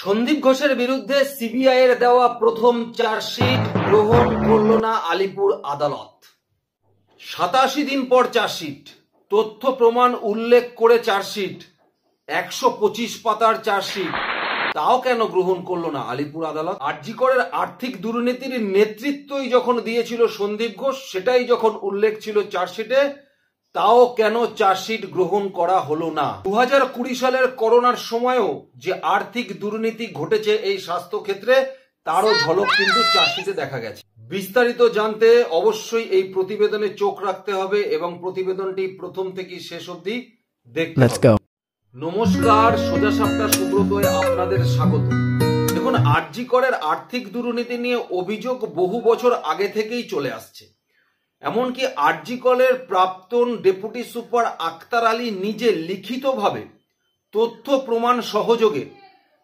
সন্দীপ ঘোষের বিরুদ্ধে সিবিআই এর দেওয়া প্রথম চার্জশিট গ্রহণ করল না আলিপুর আদালত। ৮৭ দিন পর চার্জশিট, তথ্য প্রমাণ উল্লেখ করে চার্জশিট, ১২৫ পাতার চার্জশিট, তাও কেন গ্রহণ করলো না আলিপুর আদালত? আরজি করের আর্থিক দুর্নীতির নেতৃত্বই যখন দিয়েছিল সন্দীপ ঘোষ, সেটাই যখন উল্লেখ ছিল চার্জশিটে, তাও কেন চার্জশিট গ্রহণ করা হলো না? ২০২০ সালের করোনার সময়ও যে আর্থিক দুর্নীতি ঘটেছে এই স্বাস্থ্য ক্ষেত্রে, তারও ঝলক কিন্তু চার্জশিটে দেখা গেছে। বিস্তারিত জানতে অবশ্যই এই প্রতিবেদনে চোখ রাখতে হবে এবং প্রতিবেদনটি প্রথম থেকে শেষ অবধি দেখতে হবে। নমস্কার, সোজা সাপটা সুব্রতয়ে আপনাদের স্বাগত। দেখুন, আরজি করের আর্থিক দুর্নীতি নিয়ে অভিযোগ বহু বছর আগে থেকেই চলে আসছে। এমনকি আরজি করের প্রাক্তন ডেপুটি সুপার আক্তার আলী নিজে লিখিতভাবে তথ্য প্রমাণ সহযোগে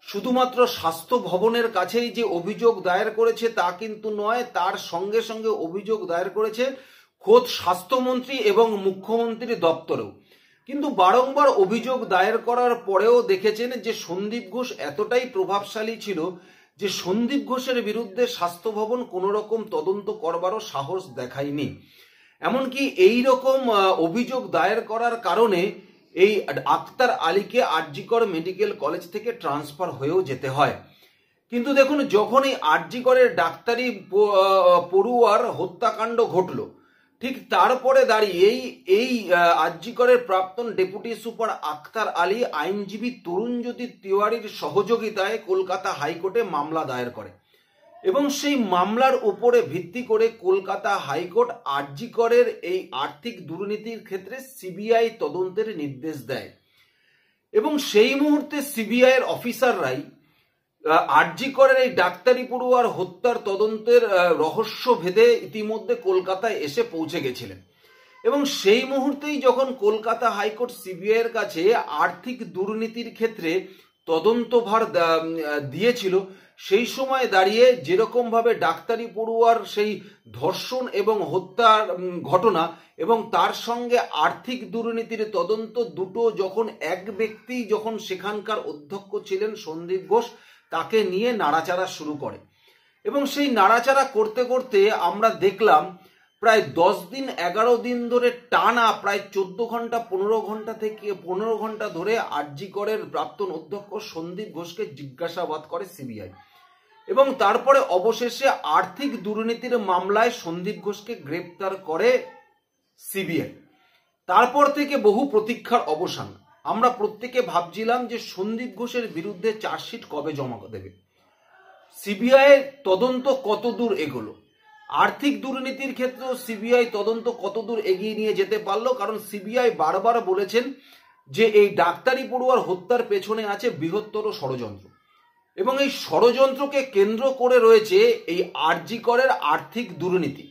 শুধুমাত্র স্বাস্থ্য ভবনের কাছেই যে অভিযোগ দায়ের করেছে তা কিন্তু নয়, তার সঙ্গে সঙ্গে অভিযোগ দায়ের করেছে খোদ স্বাস্থ্যমন্ত্রী এবং মুখ্যমন্ত্রীর দপ্তরেও। কিন্তু বারংবার অভিযোগ দায়ের করার পরেও দেখেছেন যে সন্দীপ ঘোষ এতটাই প্রভাবশালী ছিল যে সন্দীপ ঘোষের বিরুদ্ধে স্বাস্থ্য ভবন কোনো রকম তদন্ত করবারও সাহস দেখায়নি। এমনকি এই রকম অভিযোগ দায়ের করার কারণে এই আক্তার আলীকে আরজি কর মেডিকেল কলেজ থেকে ট্রান্সফার হয়েও যেতে হয়। কিন্তু দেখুন, যখন এই আরজি করের ডাক্তারি পড়ুয়ার হত্যাকাণ্ড ঘটলো, ঠিক তারপরে দাঁড়িয়ে এই আরজি করের প্রাক্তন ডেপুটি সুপার আক্তার আলী আইনজীবী তরুণজ্যোতি তিওয়ারির সহযোগিতায় কলকাতা হাইকোর্টে মামলা দায়ের করে এবং সেই মামলার উপরে ভিত্তি করে কলকাতা হাইকোর্ট আরজি করের এই আর্থিক দুর্নীতির ক্ষেত্রে সিবিআই তদন্তের নির্দেশ দেয় এবং সেই মুহূর্তে সিবিআই এর অফিসাররাই আরজি করের এই ডাক্তারি পড়ুয়ার হত্যার তদন্তের রহস্য ভেদে ইতিমধ্যে কলকাতায় এসে পৌঁছে গেছিলেন এবং সেই মুহূর্তেই যখন কলকাতা হাইকোর্ট সিবিআই এর কাছে আর্থিক দুর্নীতির ক্ষেত্রে তদন্তভার দিয়েছিল, সেই সময় দাঁড়িয়ে যেরকম ভাবে ডাক্তারি পড়ুয়ার সেই ধর্ষণ এবং হত্যার ঘটনা এবং তার সঙ্গে আর্থিক দুর্নীতির তদন্ত দুটো যখন এক ব্যক্তি যখন সেখানকার অধ্যক্ষ ছিলেন সন্দীপ ঘোষ, তাকে নিয়ে নাড়াচাড়া শুরু করে এবং সেই নাড়াচাড়া করতে করতে আমরা দেখলাম প্রায় 10 দিন 11 দিন ধরে টানা প্রায় 14 ঘন্টা 15 ঘন্টা ধরে আরজি করের প্রাক্তন অধ্যক্ষ সন্দীপ ঘোষকে জিজ্ঞাসাবাদ করে সিবিআই এবং তারপরে অবশেষে আর্থিক দুর্নীতির মামলায় সন্দীপ ঘোষকে গ্রেপ্তার করে সিবিআই। তারপর থেকে বহু প্রতীক্ষার অবসান। আমরা প্রত্যেকে ভাবছিলাম যে সন্দীপ ঘোষের বিরুদ্ধে চার্জশিট কবে জমা দেবে, সিবিআই তদন্ত কতদূর এগোলো, আর্থিক দুর্নীতির ক্ষেত্রেও সিবিআই তদন্ত কতদূর এগিয়ে নিয়ে যেতে পারলো, কারণ সিবিআই বারবার বলেছেন যে এই ডাক্তারি পড়ুয়ার হত্যার পেছনে আছে বৃহত্তর ষড়যন্ত্র এবং এই ষড়যন্ত্রকে কেন্দ্র করে রয়েছে এই আরজি করের আর্থিক দুর্নীতি।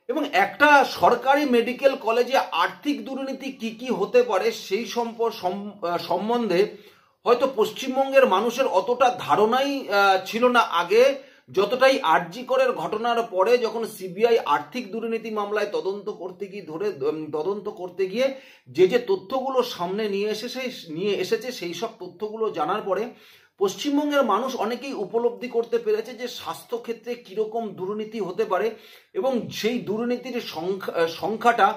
এবং একটা সরকারি মেডিকেল কলেজে আর্থিক দুর্নীতি কি কি হতে পারে সেই সম্বন্ধে হয়তো পশ্চিমবঙ্গের মানুষের অতটা ধারণাই ছিল না আগে, যতটাই আরজি করের ঘটনার পরে যখন সিবিআই আর্থিক দুর্নীতি মামলায় তদন্ত করতে গিয়ে যে তথ্যগুলো সামনে নিয়ে এসেছে সেই সব তথ্যগুলো জানার পরে পশ্চিমবঙ্গের মানুষ অনেকেই উপলব্ধি করতে পেরেছে যে স্বাস্থ্য ক্ষেত্রে কিরকম দুর্নীতি হতে পারে এবং সেই দুর্নীতির সংখ্যাটা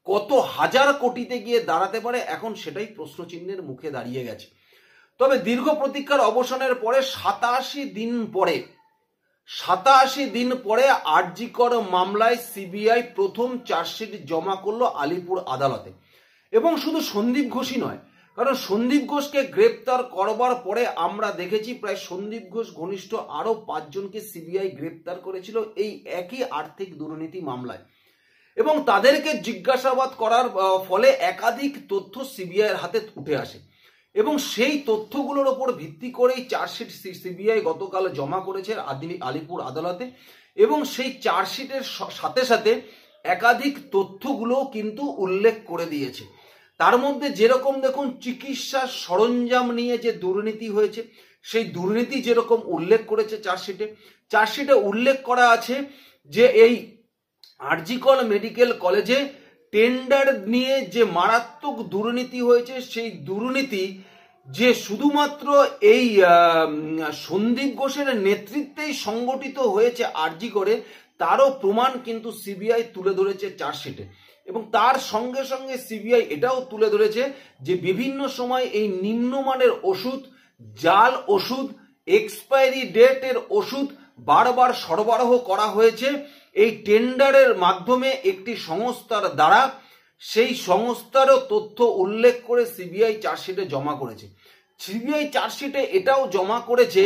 কত হাজার কোটিতে গিয়ে দাঁড়াতে পারে, এখন সেটাই প্রশ্নচিহ্নের মুখে দাঁড়িয়ে গেছে। তবে দীর্ঘ প্রতীক্ষার অবসানের পরে 87 দিন পরে আরজি কর মামলায় সিবিআই প্রথম চার্জশিট জমা করলো আলিপুর আদালতে এবং শুধু সন্দীপ ঘোষই নয়, কারণ সন্দীপ ঘোষকে গ্রেপ্তার করবার পরে আমরা দেখেছি প্রায় সন্দীপ ঘোষ ঘনিষ্ঠ আরো 5 জনকে সিবিআই গ্রেপ্তার করেছিল এই একই আর্থিক দুর্নীতি মামলায় এবং তাদেরকে জিজ্ঞাসাবাদ করার ফলে একাধিক তথ্য সিবিআই এর হাতে উঠে আসে এবং সেই তথ্যগুলোর ওপর ভিত্তি করেই চার্জশিট সিবিআই গতকাল জমা করেছে আলিপুর আদালতে এবং সেই চার্জশিটের সাথে সাথে একাধিক তথ্যগুলো কিন্তু উল্লেখ করে দিয়েছে। তার মধ্যে যেরকম দেখুন চিকিৎসার সরঞ্জাম নিয়ে যে দুর্নীতি হয়েছে সেই দুর্নীতি যেরকম উল্লেখ করেছে চার্জশিটে উল্লেখ করা আছে যে এই আরজি কর মেডিকেল কলেজে টেন্ডার নিয়ে যে মারাত্মক দুর্নীতি হয়েছে সেই দুর্নীতি যে শুধুমাত্র এই সন্দীপ ঘোষের নেতৃত্বেই সংগঠিত হয়েছে আরজি করে তারও প্রমাণ কিন্তু সিবিআই তুলে ধরেছে চার্জশিটে। এবং তার সঙ্গে সঙ্গে সিবিআই এটাও তুলে ধরেছে যে বিভিন্ন সময় এই নিম্নমানের ওষুধ, জাল ওষুধ, এক্সপায়ারি ডেটের ওষুধ বারবার সরবরাহ করা হয়েছে এই টেন্ডারের মাধ্যমে একটি সংস্থার দ্বারা। সেই সংস্থারও তথ্য উল্লেখ করে সিবিআই চার্জশিটে জমা করেছে। সিবিআই চার্জশিটে এটাও জমা করেছে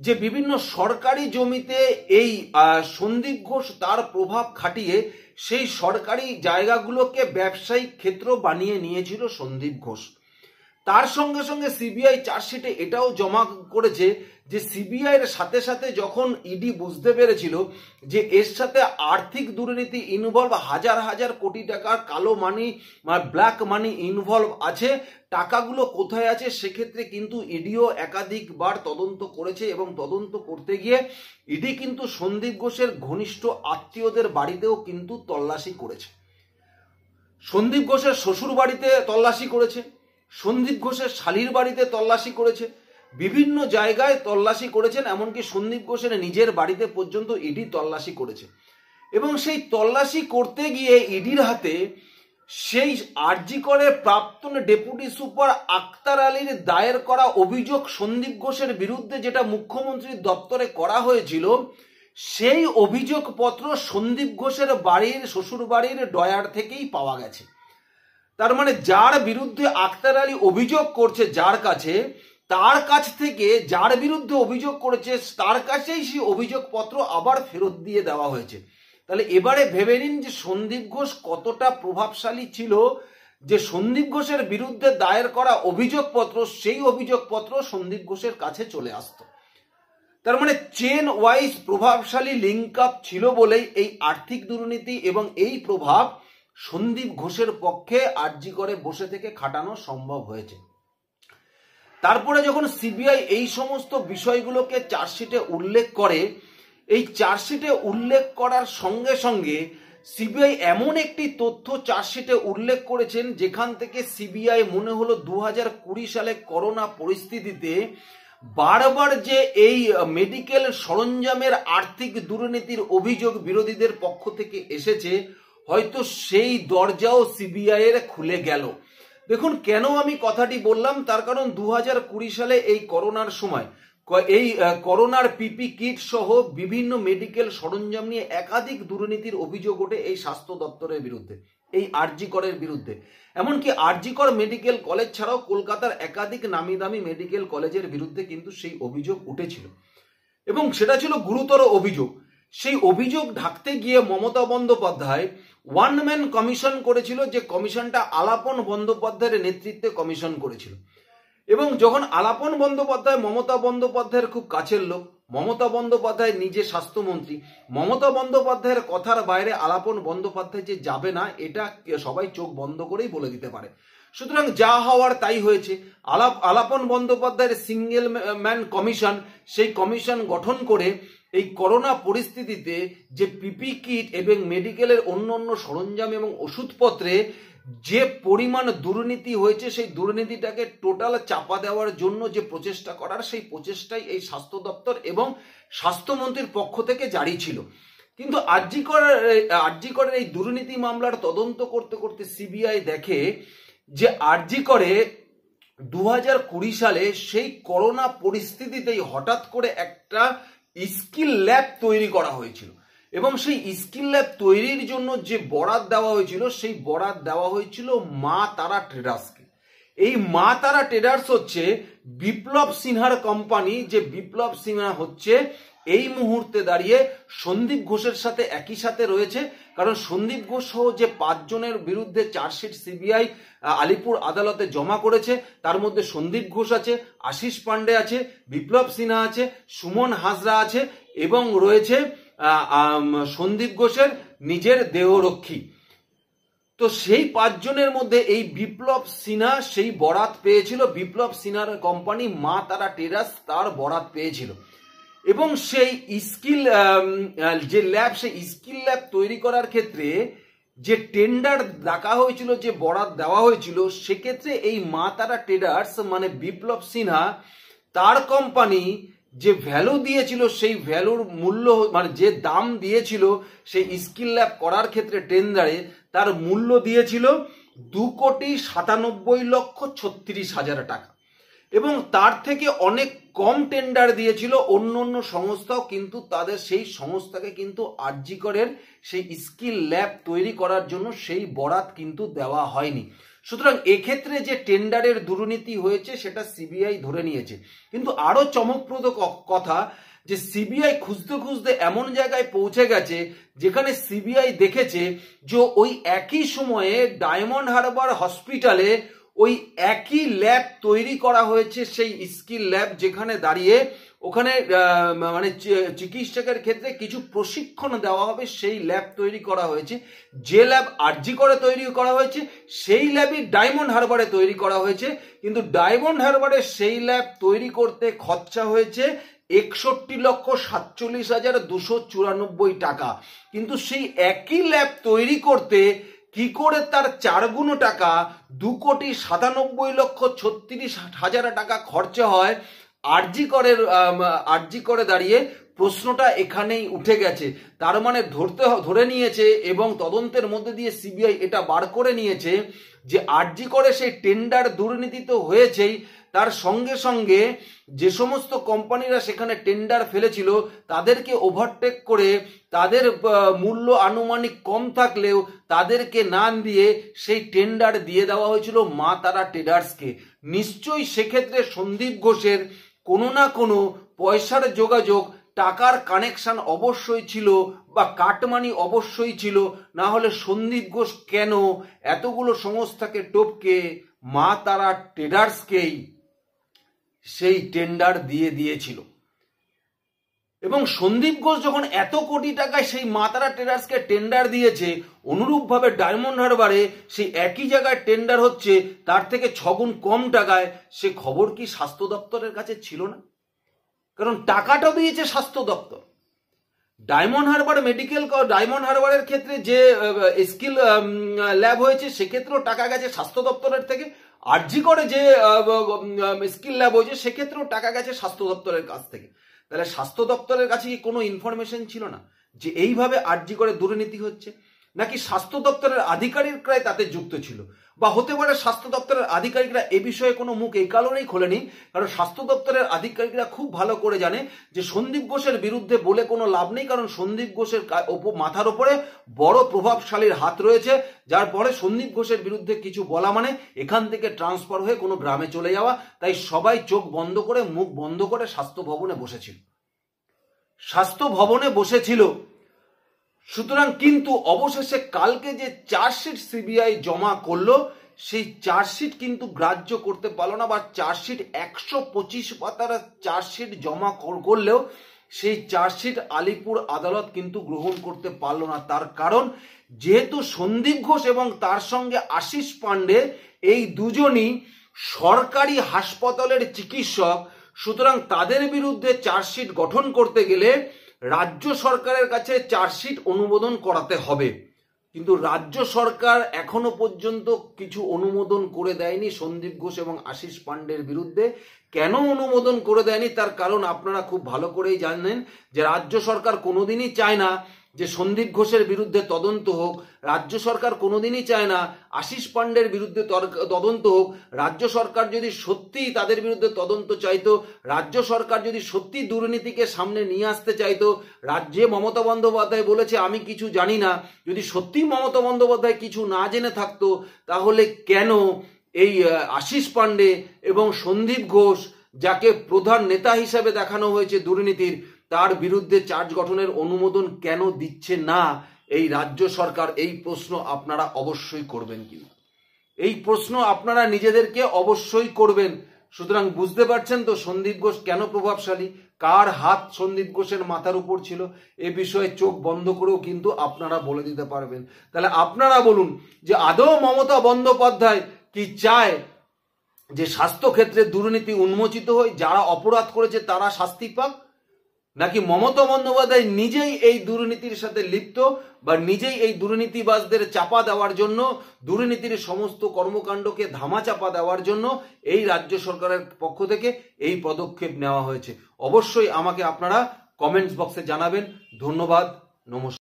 যে বিভিন্ন সরকারি জমিতে এই সন্দীপ ঘোষ তার প্রভাব খাটিয়ে সেই সরকারি জায়গাগুলোকে ব্যবসায়িক ক্ষেত্র বানিয়ে নিয়েছিল সন্দীপ ঘোষ। তার সঙ্গে সঙ্গে সিবিআই চার্জশিটে এটাও জমা করেছে যে সিবিআই এর সাথে সাথে যখন ইডি বুঝতে পেরেছিল যে এর সাথে আর্থিক দুর্নীতি ইনভলভ, হাজার হাজার কোটি টাকার কালো মানি বা ব্ল্যাক মানি ইনভলভ আছে, টাকাগুলো কোথায় আছে, সেক্ষেত্রে কিন্তু ইডিও একাধিকবার তদন্ত করেছে। এবং তদন্ত করতে গিয়ে ইডি কিন্তু সন্দীপ ঘোষের ঘনিষ্ঠ আত্মীয়দের বাড়িতেও কিন্তু তল্লাশি করেছে। সন্দীপ ঘোষের শ্বশুর বাড়িতে তল্লাশি করেছে, সন্দীপ ঘোষের শালীর বাড়িতে তল্লাশি করেছে, বিভিন্ন জায়গায় তল্লাশি করেছেন, এমনকি সন্দীপ ঘোষের নিজের বাড়িতে পর্যন্ত ইডি তল্লাশি করেছে। এবং সেই তল্লাশি করতে গিয়ে ইডির হাতে সেই আরজি করে প্রাক্তন ডেপুটি সুপার আক্তার আলীর দায়ের করা অভিযোগ সন্দীপ ঘোষের বিরুদ্ধে যেটা মুখ্যমন্ত্রীর দপ্তরে করা হয়েছিল, সেই অভিযোগপত্র সন্দীপ ঘোষের বাড়ির শ্বশুর বাড়ির ডয়ার থেকেই পাওয়া গেছে। তার মানে যার বিরুদ্ধে আক্তার আলী অভিযোগ করছে যার কাছে, তার কাছ থেকে যার বিরুদ্ধে অভিযোগ করেছে তার কাছেই সেই অভিযোগপত্র আবার ফেরত দিয়ে দেওয়া হয়েছে। তাহলে এবারে ভেবে নিন যে সন্দীপ ঘোষ কতটা প্রভাবশালী ছিল, যে সন্দীপ ঘোষের বিরুদ্ধে দায়ের করা অভিযোগপত্র, সেই অভিযোগপত্র সন্দীপ ঘোষের কাছে চলে আসতো। তার মানে চেন ওয়াইজ প্রভাবশালী লিঙ্ক আপ ছিল বলেই এই আর্থিক দুর্নীতি এবং এই প্রভাব সন্দীপ ঘোষের পক্ষে আরজি করে বসে থেকে খাটানো সম্ভব হয়েছে। তারপরে যখন সিবিআই এই সমস্ত বিষয়গুলোকে চার্জশিটে উল্লেখ করে, এই চার্জশিটে উল্লেখ করার সঙ্গে সঙ্গে সিবিআই এমন একটি তথ্য চার্জশিটে উল্লেখ করেছেন যেখান থেকে সিবিআই মনে হলো 2020 সালে করোনা পরিস্থিতিতে বারবার যে এই মেডিকেল সরঞ্জামের আর্থিক দুর্নীতির অভিযোগ বিরোধীদের পক্ষ থেকে এসেছে, হয়তো সেই দরজাও সিবিআই এর খুলে গেল। দেখুন কেন আমি কথাটি বললাম, তার কারণ 2020 সালে এই করোনার সময় এই করোনার পিপি কিট সহ বিভিন্ন মেডিকেল সরঞ্জাম নিয়ে একাধিক দুর্নীতির অভিযোগ ওঠে এই স্বাস্থ্য দপ্তরের বিরুদ্ধে, এই আরজি করের বিরুদ্ধে। এমনকি আরজি কর মেডিকেল কলেজ ছাড়াও কলকাতার একাধিক নামি দামি মেডিকেল কলেজের বিরুদ্ধে কিন্তু সেই অভিযোগ উঠেছিল এবং সেটা ছিল গুরুতর অভিযোগ। সেই অভিযোগ ঢাকতে গিয়ে Mamata Bandyopadhyay one man commission করেছিল, যে কমিশনটা আলাপন বন্দ্যোপাধ্যায়ের নেতৃত্বে কমিশন করেছিল। এবং যখন আলাপন বন্দ্যোপাধ্যায় মমতা বন্দ্যোপাধ্যায়ের খুব কাছের লোক, মমতা বন্দ্যোপাধ্যায় নিজে স্বাস্থ্যমন্ত্রী, মমতা বন্দ্যোপাধ্যায়ের কথার বাইরে আলাপন বন্দ্যোপাধ্যায় যে যাবে না এটা সবাই চোখ বন্ধ করেই বলে দিতে পারে। সুতরাং যা হওয়ার তাই হয়েছে। আলাপন বন্দ্যোপাধ্যায়ের সিঙ্গেল ম্যান কমিশন, সেই কমিশন গঠন করে এই করোনা পরিস্থিতিতে যে পিপি কিট এবং মেডিকেলের অন্য অন্য সরঞ্জাম এবং ওষুধপত্রে যে পরিমাণ দুর্নীতি হয়েছে, সেই দুর্নীতিটাকে টোটাল চাপা দেওয়ার জন্য যে প্রচেষ্টা করার, সেই প্রচেষ্টাই এই স্বাস্থ্য দপ্তর এবং স্বাস্থ্যমন্ত্রীর পক্ষ থেকে জারি ছিল। কিন্তু আরজি করের এই দুর্নীতি মামলার তদন্ত করতে করতে সিবিআই দেখে যে আরজি করে 2020 সালে সেই করোনা পরিস্থিতিতেই হঠাৎ করে একটা স্কিল ল্যাব তৈরি করা হয়েছিল এবং সেই স্কিল ল্যাব তৈরির জন্য যে বরাত দেওয়া হয়েছিল, সেই বরাত দেওয়া হয়েছিল মা তারা ট্রেডার্সকে। এই মা তারা ট্রেডার্স হচ্ছে বিপ্লব সিনহার কোম্পানি, যে বিপ্লব সিনহা হচ্ছে এই মুহূর্তে দাঁড়িয়ে সন্দীপ ঘোষের সাথে একই সাথে রয়েছে। কারণ সন্দীপ ঘোষ সহ যে 5 জনের বিরুদ্ধে চার্জশিট সিবিআই আলিপুর আদালতে জমা করেছে, তার মধ্যে সন্দীপ ঘোষ আছে, আশিস পান্ডে আছে, বিপ্লব সিনহা আছে, সুমন হাজরা আছে এবং রয়েছে সন্দীপ ঘোষের নিজের দেহরক্ষী। তো সেই 5 জনের মধ্যে এই বিপ্লব সিনহা সেই বরাত পেয়েছিল, বিপ্লব সিনহার কোম্পানি মা তারা ট্রেডার্স তার বরাত পেয়েছিল এবং সেই স্কিল যে ল্যাব, সেই স্কিল ল্যাব তৈরি করার ক্ষেত্রে যে টেন্ডার ডাকা হয়েছিল, যে বরাত দেওয়া হয়েছিল, সেক্ষেত্রে এই মা তারা ট্রেডার্স মানে বিপ্লব সিনহা তার কোম্পানি যে ভ্যালু দিয়েছিল, সেই ভ্যালুর মূল্য মানে যে দাম দিয়েছিল সেই স্কিল ল্যাব করার ক্ষেত্রে টেন্ডারে, তার মূল্য দিয়েছিল 2,97,36,000 টাকা। এবং তার থেকে অনেক কম টেন্ডার দিয়েছিল অন্য অন্য সংস্থাও, কিন্তু তাদের সেই সংস্থাকে কিন্তু আরজি করের সেই স্কিল ল্যাব তৈরি করার জন্য সেই বরাত কিন্তু দেওয়া হয়নি। সুতরাং এক্ষেত্রে যে টেন্ডারের দুর্নীতি হয়েছে সেটা সিবিআই ধরে নিয়েছে। কিন্তু আরো চমকপ্রদ কথা যে সিবিআই খুঁজতে খুঁজতে এমন জায়গায় পৌঁছে গেছে যেখানে সিবিআই দেখেছে যে ওই একই সময়ে ডায়মন্ড হারবার হসপিটালে ওই একই ল্যাব তৈরি করা হয়েছে, সেই স্কিল ল্যাব, যেখানে দাঁড়িয়ে ওখানে মানে চিকিৎসকের ক্ষেত্রে কিছু প্রশিক্ষণ দেওয়া হবে, সেই ল্যাব তৈরি করা হয়েছে। যে ল্যাব আরজি করে তৈরি করা হয়েছে সেই ল্যাবই ডায়মন্ড হারবারে তৈরি করা হয়েছে, কিন্তু ডায়মন্ড হারবারে সেই ল্যাব তৈরি করতে খরচা হয়েছে 61,47,294 টাকা। কিন্তু সেই একই ল্যাব তৈরি করতে কি করে তার 4 গুণ টাকা 2,97,36,000 টাকা খরচা হয় আরজি করে দাঁড়িয়ে, প্রশ্নটা এখানেই উঠে গেছে। তার মানে ধরে নিয়েছে এবং তদন্তের মধ্যে দিয়ে সিবিআই এটা বার করে নিয়েছে যে আরজি করে সেই টেন্ডার দুর্নীতি তো হয়েছেই, তার সঙ্গে সঙ্গে যে সমস্ত কোম্পানিরা সেখানে টেন্ডার ফেলেছিল তাদেরকে ওভারটেক করে তাদের মূল্য আনুমানিক কম থাকলেও তাদেরকে না দিয়ে সেই টেন্ডার দিয়ে দেওয়া হয়েছিল মা তারা ট্রেডার্সকে। নিশ্চয়ই সেক্ষেত্রে সন্দীপ ঘোষের কোনো না কোনো পয়সার যোগাযোগ, টাকার কানেকশন অবশ্যই ছিল বা কাটমানি অবশ্যই ছিল, না হলে সন্দীপ ঘোষ কেন এতগুলো সংস্থাকে টপকে মা তারা ট্রেডার্সকেই সেই টেন্ডার দিয়ে দিয়েছিল। এবং সন্দীপ ঘোষ যখন এত কোটি টাকায় সেই মা তারা ট্রেডার্সকে টেন্ডার দিয়েছে, অনুরূপভাবে ডায়মন্ড হারবারে সেই একই জায়গায় টেন্ডার হচ্ছে তার থেকে 6 গুণ কম টাকায়, সে খবর কি স্বাস্থ্য দপ্তরের কাছে ছিল না? কারণ টাকাটা দিয়েছে স্বাস্থ্য দপ্তর। ডায়মন্ড হারবারের ক্ষেত্রে যে স্কিল ল্যাব হয়েছে সেক্ষেত্রেও টাকা গেছে স্বাস্থ্য দপ্তরের থেকে, আরজি করে যে স্কিল ল্যাব হয়েছে সেক্ষেত্রেও টাকা গেছে স্বাস্থ্য দপ্তরের কাছ থেকে। তাহলে স্বাস্থ্য দপ্তরের কাছে কি কোনো ইনফরমেশন ছিল না যে এইভাবে আরজি করে দুর্নীতি হচ্ছে? নাকি স্বাস্থ্য দপ্তরের আধিকারিকরাই তাতে যুক্ত ছিল? বা হতে পারে স্বাস্থ্য দপ্তরের আধিকারিকরা এ বিষয়ে কোনো মুখ এই কারণেই খোলেনি কারণ স্বাস্থ্য দপ্তরের আধিকারিকরা খুব ভালো করে জানে যে সন্দীপ ঘোষের বিরুদ্ধে বলে কোনো লাভ নেই, কারণ সন্দীপ ঘোষের মাথার উপরে বড় প্রভাবশালীর হাত রয়েছে, যার পরে সন্দীপ ঘোষের বিরুদ্ধে কিছু বলা মানে এখান থেকে ট্রান্সফার হয়ে কোনো গ্রামে চলে যাওয়া। তাই সবাই চোখ বন্ধ করে, মুখ বন্ধ করে স্বাস্থ্য ভবনে বসেছিল। সুতরাং কিন্তু অবশেষে কালকে যে চার্জশিট সিবিআই জমা করলো, সেই চার্জশিট কিন্তু গ্রাহ্য করতে পারলো না, বা চার্জশিট 125 পাতার চার্জশিট জমা করলেও সেই চার্জশিট আলিপুর আদালত কিন্তু গ্রহণ করতে পারলো না। তার কারণ যেহেতু সন্দীপ ঘোষ এবং তার সঙ্গে আশিস পান্ডে এই দুজনই সরকারি হাসপাতালের চিকিৎসক, সুতরাং তাদের বিরুদ্ধে চার্জশিট গঠন করতে গেলে রাজ্য সরকারের কাছে চার্জশিট অনুমোদন করাতে হবে। কিন্তু রাজ্য সরকার এখনো পর্যন্ত কিছু অনুমোদন করে দেয়নি সন্দীপ ঘোষ এবং আশিস পান্ডের বিরুদ্ধে। কেন অনুমোদন করে দেয়নি তার কারণ আপনারা খুব ভালো করেই জানেন যে রাজ্য সরকার কোনোদিনই চায় না যে সন্দীপ ঘোষের বিরুদ্ধে তদন্ত হোক, রাজ্য সরকার কোনোদিনই চায় না আশিস পান্ডের বিরুদ্ধে তদন্ত হোক। রাজ্য সরকার যদি সত্যিই তাদের বিরুদ্ধে তদন্ত চাইতো, রাজ্য সরকার যদি সত্যি দুর্নীতিকে সামনে নিয়ে আসতে চাইতো, রাজ্যে মমতা বন্দ্যোপাধ্যায় বলেছে আমি কিছু জানি না, যদি সত্যি মমতা বন্দ্যোপাধ্যায় কিছু না জেনে থাকতো, তাহলে কেন এই আশিস পান্ডে এবং সন্দীপ ঘোষ, যাকে প্রধান নেতা হিসেবে দেখানো হয়েছে দুর্নীতির, তার বিরুদ্ধে চার্জ গঠনের অনুমোদন কেন দিচ্ছে না এই রাজ্য সরকার? এই প্রশ্ন আপনারা অবশ্যই করবেন, কিন্তু এই প্রশ্ন আপনারা নিজেদেরকে অবশ্যই করবেন। সুতরাং বুঝতে পারছেন তো সন্দীপ ঘোষ কেন প্রভাবশালী, কার হাত সন্দীপ ঘোষের মাথার উপর ছিল, এ বিষয়ে চোখ বন্ধ করেও কিন্তু আপনারা বলে দিতে পারবেন। তাহলে আপনারা বলুন যে আদৌ মমতা বন্দ্যোপাধ্যায় কি চায় যে স্বাস্থ্য ক্ষেত্রে দুর্নীতি উন্মোচিত হয়, যারা অপরাধ করেছে তারা শাস্তি পাক? নাকি মমতা বন্দ্যোপাধ্যায় নিজেই এই দুর্নীতির সাথে লিপ্ত বা নিজেই এই দুর্নীতিবাজদের চাপা দেওয়ার জন্য, দুর্নীতির সমস্ত কর্মকাণ্ডকে ধামাচাপা দেওয়ার জন্য এই রাজ্য সরকারের পক্ষ থেকে এই পদক্ষেপ নেওয়া হয়েছে? অবশ্যই আমাকে আপনারা কমেন্টস বক্সে জানাবেন। ধন্যবাদ, নমস্কার।